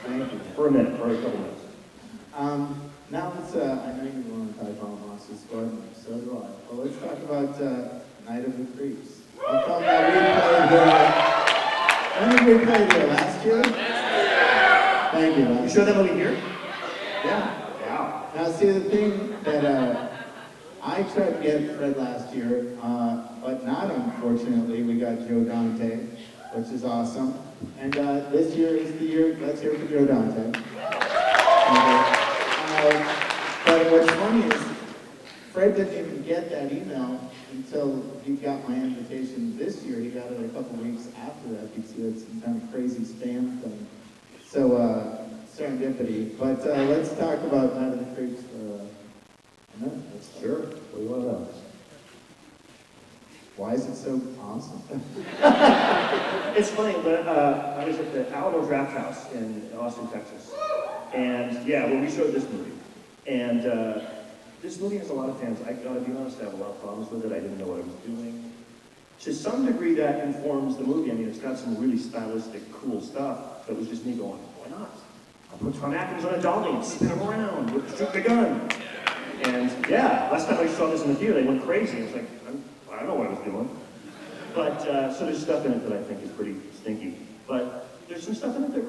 Thank you. For a minute, for a couple minutes. Now let's, I know you want to talk about Monsters Squad, so do I. Well, let's talk about Night of the Creeps. A film that we played when did we play there? Last year? Thank you. You showed that movie here? Yeah. Wow. Now see, the thing that I tried to get Fred last year, but not unfortunately, we got Joe Dante, which is awesome. And this year is the year, let's hear for Joe Dante. But what's funny is, Fred didn't even get that email until he got my invitation this year. He got it a couple weeks after that because he had some kind of crazy spam thing. So, serendipity. But let's talk about Night of the Creeps for a minute. Sure. What do you want to know? Why is it so awesome? It's funny, but I was at the Alamo Draft House in Austin, Texas. And yeah, well, we showed this movie. And this movie has a lot of fans. I gotta be honest, I have a lot of problems with it. I didn't know what I was doing. To some degree, that informs the movie. I mean, it's got some really stylistic, cool stuff. But it was just me going, why not? I'll put Tom Atkins on a dolly and spin him around with shoot the gun. And yeah, last time I saw this in the theater, they went crazy. I was like, I don't know what I was doing. But so there's stuff in it that I think is pretty stinky. But there's some stuff in it that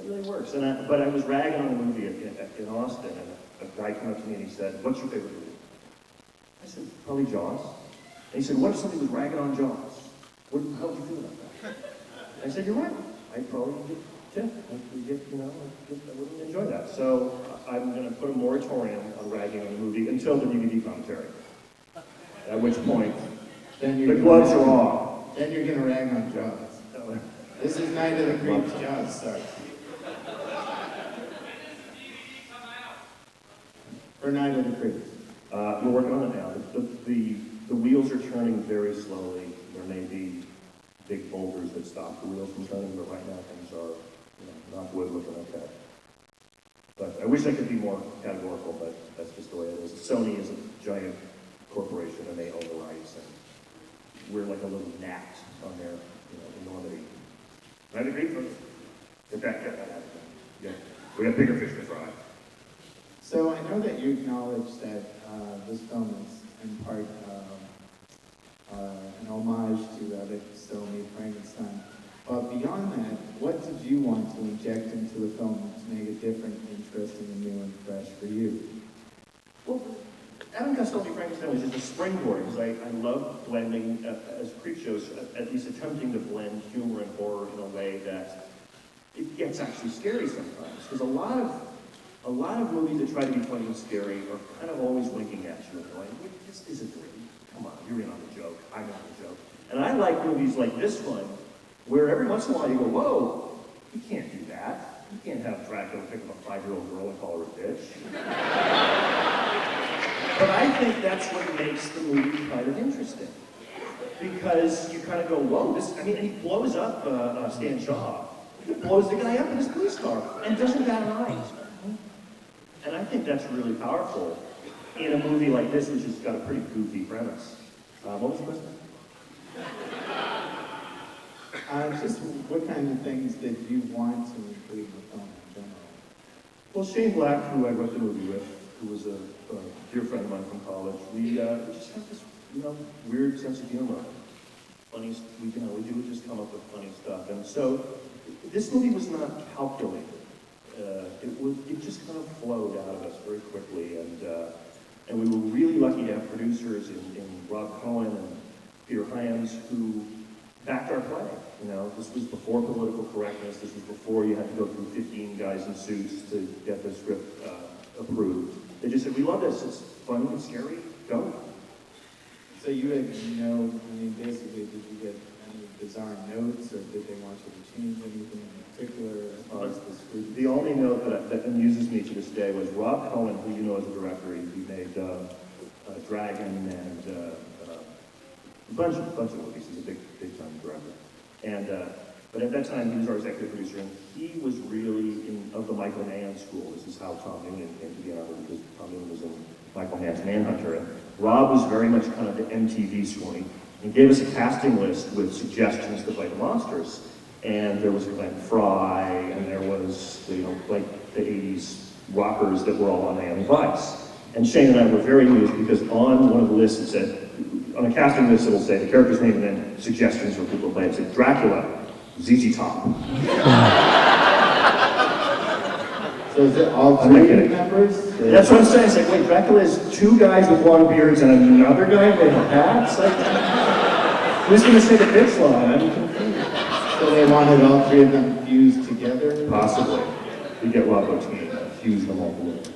really works. And but I was ragging on the movie in Austin, and a guy came up to me and he said, "What's your favorite movie?" I said, "Probably Jaws." And he said, "What if somebody was ragging on Jaws? How would you feel about that?" I said, "You're right. I'd probably get tipped. I wouldn't enjoy that." So I'm going to put a moratorium on ragging on the movie until the DVD commentary. At which point, then the gloves are off. Then you're going to rag on Jaws. This is Night of the Creeps. Jaws starts. For Night of the Creeps. We're working on it now. The wheels are turning very slowly. There may be big boulders that stop the wheels from turning, but right now things are, knock wood, looking okay. But I wish I could be more categorical, but that's just the way it is. Sony is a giant corporation, and they own the rights, and we're like a little gnat on their, enormity. Night of the Creeps. Get that out of there. Yeah, we have bigger fish to fry. So I know that you acknowledge that this film is in part an homage to Epic Sony Frankenstein. But beyond that, what did you want to inject into the film to make it different, interesting, and new and fresh for you? Well, Abbott and Costello Frankenstein was just a springboard, because I love blending, as creep shows, at least attempting to blend humor and horror in a way that it gets actually scary sometimes. Because a lot of movies that try to be funny and scary are kind of always winking at you and going, this isn't real. Come on, you're in on the joke. I'm in on the joke. And I like movies like this one, where every once in a while you go, whoa, you can't do that. You can't have Dracula pick up a 5-year-old girl and call her a bitch. But I think that's what makes the movie kind of interesting. Because you kind of go, whoa, and he blows up Stan Shaw. He blows the guy up in his police car and doesn't bat an eye. And I think that's really powerful in a movie like this, which has got a pretty goofy premise. What was the question? Just what kind of things did you want to include in the film in general? Well, Shane Black, who I wrote the movie with, who was a dear friend of mine from college, we just have this, weird sense of humor. Funny, we would just come up with funny stuff. And so, this movie was not calculated. It just kind of flowed out of us very quickly, and we were really lucky to have producers in Rob Cohen and Peter Hyams who backed our play. This was before political correctness. This was before you had to go through 15 guys in suits to get the script approved. They just said, "We love this. It's fun and scary. Go." So you had, basically, did you get any bizarre notes, or did they want you to change anything in particular as far as the script? The only note that amuses me to this day was Rob Cohen, who you know as a director. He made Dragon and a bunch of movies. He's a big time director. And but at that time, he was our executive producer, and he was really of the Michael Mann school. This is how Tom Noonan came to be on it, because Tom Noonan was in Michael Mann's Manhunter. And Rob was very much kind of the MTV school. He gave us a casting list with suggestions to play the monsters. And there was Glenn Fry, and there was the like the 80s rockers that were all on Miami Vice. And Shane and I were very amused because on one of the lists it said, on a casting list it'll say the character's name and then suggestions for people to play. It said Dracula, ZZ Top. So is it all three members? That's what I'm saying. It's like, wait, Dracula is 2 guys with long beards and another guy with hats? Like, who's going to say the bitch line? I'm confused. So they wanted all 3 of them fused together? Possibly. You get Rob Bottin, fuse them all together.